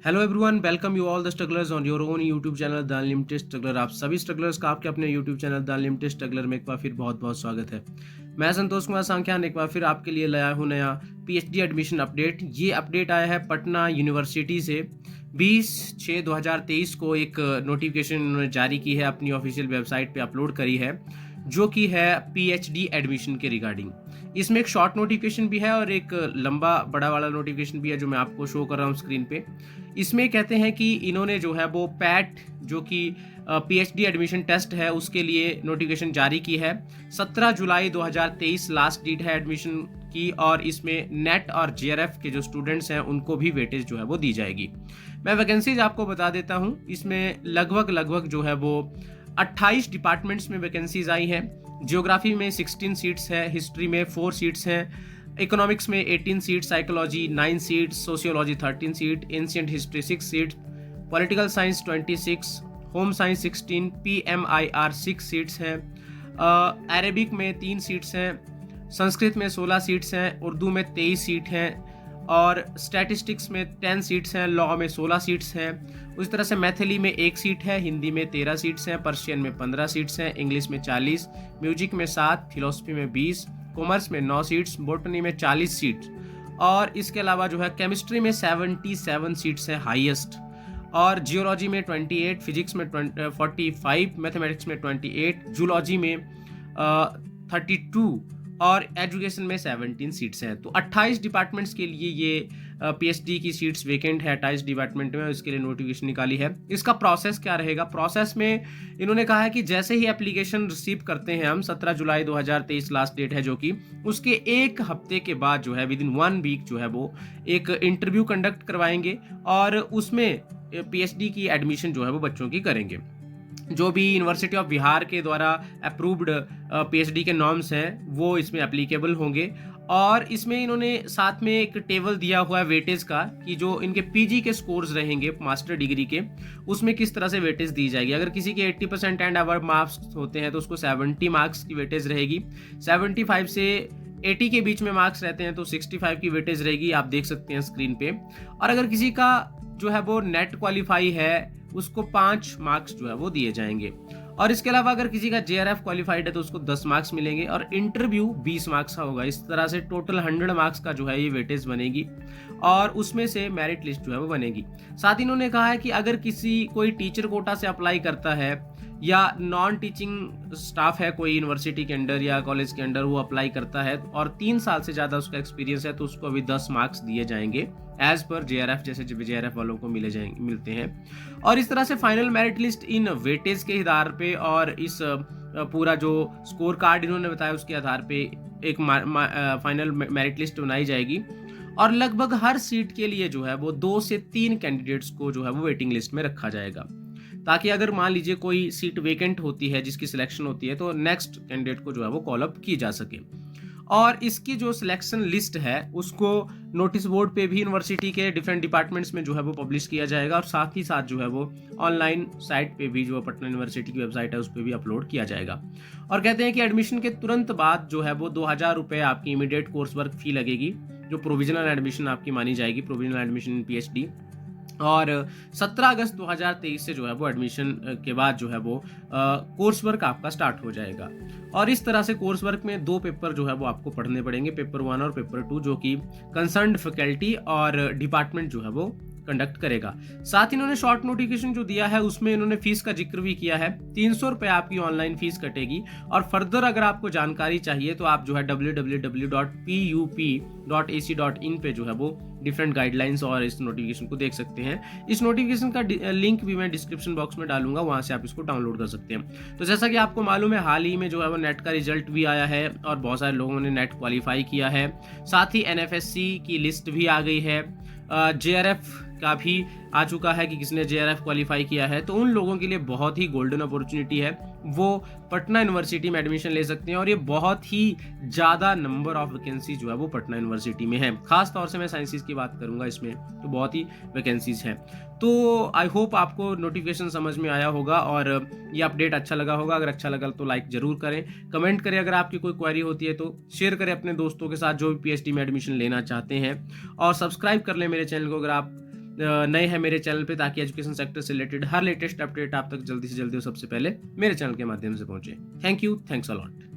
Hello everyone, welcome you all the strugglers on your own YouTube channel the unlimited struggler. आप सभी strugglers का आपके अपने YouTube channel the unlimited struggler में एक बार फिर बहुत बहुत स्वागत है। मैं संतोष कुमार सांख्यान एक बार फिर आपके लिए लाया हूँ नया पीएचडी एडमिशन अपडेट। ये अपडेट आया है पटना यूनिवर्सिटी से। 20/6/2023 को एक नोटिफिकेशन उन्होंने जारी की है, अपनी ऑफिशियल वेबसाइट पे अपलोड करी है, जो कि है पीएचडी एडमिशन के रिगार्डिंग। इसमें एक शॉर्ट नोटिफिकेशन भी है और एक लंबा बड़ा वाला नोटिफिकेशन भी है, जो मैं आपको शो कर रहा हूँ स्क्रीन पे। इसमें कहते हैं कि इन्होंने जो है वो पैट, जो कि पीएचडी एडमिशन टेस्ट है, उसके लिए नोटिफिकेशन जारी की है। 17 जुलाई 2023 लास्ट डेट है एडमिशन की, और इसमें नेट और जेआरएफ के जो स्टूडेंट्स हैं उनको भी वेटेज जो है वो दी जाएगी। मैं वैकेंसीज आपको बता देता हूँ। इसमें लगभग जो है वो 28 डिपार्टमेंट्स में वैकेंसीज आई हैं। जियोग्राफी में 16 सीट्स है, हिस्ट्री में 4 सीट्स हैं, इकोनॉमिक्स में 18 seat, psychology 9 seat, sociology 13 seat, ancient history 6 seat, political science 26, home science 16, पीएमआईआर 6 seats हैं, अरेबिक में 3 सीट्स हैं, संस्कृत में 16 सीट्स हैं, उर्दू में 23 सीट हैं, और स्टैटिस्टिक्स में 10 सीट्स हैं, लॉ में 16 सीट्स हैं। उस तरह से मैथिली में 1 सीट है, हिंदी में 13 सीट्स हैं, पर्शियन में 15 सीट्स हैं, इंग्लिश में 40, म्यूजिक में 7, फिलोसफी में 20, कॉमर्स में 9 सीट्स, बॉटनी में 40 सीट्स, और इसके अलावा जो है केमिस्ट्री में 77 सीट्स हैं हाईएस्ट, और जियोलॉजी में 28, फिजिक्स में 45, मैथमेटिक्स में 28, जूलॉजी में 32, और एजुकेशन में 17 सीट्स हैं। तो 28 डिपार्टमेंट्स के लिए ये पीएचडी की सीट्स वेकेंट है 28 डिपार्टमेंट में, इसके लिए नोटिफिकेशन निकाली है। इसका प्रोसेस क्या रहेगा? प्रोसेस में इन्होंने कहा है कि जैसे ही एप्लीकेशन रिसीव करते हैं हम, 17 जुलाई 2023 लास्ट डेट है, जो कि उसके एक हफ्ते के बाद जो है विदिन 1 वीक जो है वो एक इंटरव्यू कंडक्ट करवाएंगे, और उसमें पीएचडी की एडमिशन जो है वो बच्चों की करेंगे। जो भी यूनिवर्सिटी ऑफ बिहार के द्वारा अप्रूव्ड पीएचडी के नॉर्म्स हैं वो इसमें एप्लीकेबल होंगे। और इसमें इन्होंने साथ में एक टेबल दिया हुआ है वेटेज का, कि जो इनके पीजी के स्कोर्स रहेंगे मास्टर डिग्री के, उसमें किस तरह से वेटेज दी जाएगी। अगर किसी के 80% एंड अबव मार्क्स होते हैं तो उसको 70 मार्क्स की वेटेज रहेगी। 75 से 80 के बीच में मार्क्स रहते हैं तो 65 की वेटेज रहेगी, आप देख सकते हैं स्क्रीन पे। और अगर किसी का जो है वो नेट क्वालिफाई है, उसको 5 मार्क्स जो है वो दिए जाएंगे। और इसके अलावा अगर किसी का जेआरएफ क्वालिफाइड है तो उसको 10 मार्क्स मिलेंगे, और इंटरव्यू 20 मार्क्स का होगा। इस तरह से टोटल 100 मार्क्स का जो है ये वेटेज बनेगी, और उसमें से मेरिट लिस्ट जो है वो बनेगी। साथ ही इन्होंने कहा है कि अगर कोई टीचर कोटा से अप्लाई करता है, या नॉन टीचिंग स्टाफ है कोई यूनिवर्सिटी के अंडर या कॉलेज के अंडर, वो अप्लाई करता है और 3 साल से ज़्यादा उसका एक्सपीरियंस है, तो उसको अभी 10 मार्क्स दिए जाएंगे एज पर जेआरएफ, जैसे जेआरएफ वालों को मिलते हैं। और इस तरह से फाइनल मेरिट लिस्ट इन वेटेज के आधार पे, और इस पूरा जो स्कोर कार्ड इन्होंने बताया उसके आधार पे एक फाइनल मेरिट लिस्ट बनाई जाएगी। और लगभग हर सीट के लिए जो है वो 2 से 3 कैंडिडेट्स को जो है वो वेटिंग लिस्ट में रखा जाएगा, ताकि अगर मान लीजिए कोई सीट वेकेंट होती है जिसकी सिलेक्शन होती है, तो नेक्स्ट कैंडिडेट को जो है वो कॉल अप की जा सके। और इसकी जो सिलेक्शन लिस्ट है उसको नोटिस बोर्ड पे भी यूनिवर्सिटी के डिफरेंट डिपार्टमेंट्स में जो है वो पब्लिश किया जाएगा, और साथ ही साथ जो है वो ऑनलाइन साइट पे भी, जो पटना यूनिवर्सिटी की वेबसाइट है उस पर भी अपलोड किया जाएगा। और कहते हैं कि एडमिशन के तुरंत बाद जो है वो 2000 रुपये आपकी इमीडिएट कोर्स वर्क फी लगेगी, जो प्रोविजनल एडमिशन आपकी मानी जाएगी, प्रोविजनल एडमिशन इन पीएचडी। और 17 अगस्त 2023 से जो है वो एडमिशन के बाद जो है वो कोर्स वर्क आपका स्टार्ट हो जाएगा। और इस तरह से कोर्स वर्क में 2 पेपर जो है वो आपको पढ़ने पड़ेंगे, पेपर 1 और पेपर 2, जो कि कंसर्न्ड फैकल्टी और डिपार्टमेंट जो है वो कंडक्ट करेगा। साथ ही इन्होंने शॉर्ट नोटिफिकेशन जो दिया है उसमें इन्होंने फीस का जिक्र भी किया है। 300 रुपये आपकी ऑनलाइन फीस कटेगी, और फर्दर अगर आपको जानकारी चाहिए तो आप जो है www.pup.ac.in पे जो है वो डिफरेंट गाइडलाइंस और इस नोटिफिकेशन को देख सकते हैं। इस नोटिफिकेशन का लिंक भी मैं डिस्क्रिप्शन बॉक्स में डालूंगा, वहां से आप इसको डाउनलोड कर सकते हैं। तो जैसा कि आपको मालूम है, हाल ही में जो है वो नेट का रिजल्ट भी आया है, और बहुत सारे लोगों ने नेट क्वालिफाई किया है। साथ ही एनएफएससी की लिस्ट भी आ गई है, जेआरएफ का भी आ चुका है कि किसने जेआरएफ क्वालिफाई किया है। तो उन लोगों के लिए बहुत ही गोल्डन अपॉर्चुनिटी है, वो पटना यूनिवर्सिटी में एडमिशन ले सकते हैं, और ये बहुत ही ज़्यादा नंबर ऑफ वैकेंसी जो है वो पटना यूनिवर्सिटी में है। खास तौर से मैं साइंसेज की बात करूंगा इसमें, तो बहुत ही वैकेंसीज हैं। तो आई होप आपको नोटिफिकेशन समझ में आया होगा और ये अपडेट अच्छा लगा होगा। अगर अच्छा लगा तो लाइक जरूर करें, कमेंट करें। अगर आपकी कोई क्वेरी होती है तो शेयर करें अपने दोस्तों के साथ जो भी पीएचडी में एडमिशन लेना चाहते हैं, और सब्सक्राइब कर लें मेरे चैनल को अगर आप नए हैं मेरे चैनल पे, ताकि एजुकेशन सेक्टर से रिलेटेड हर लेटेस्ट अपडेट आप तक जल्दी से जल्दी और सबसे पहले मेरे चैनल के माध्यम से पहुंचे। Thank you, thanks a lot.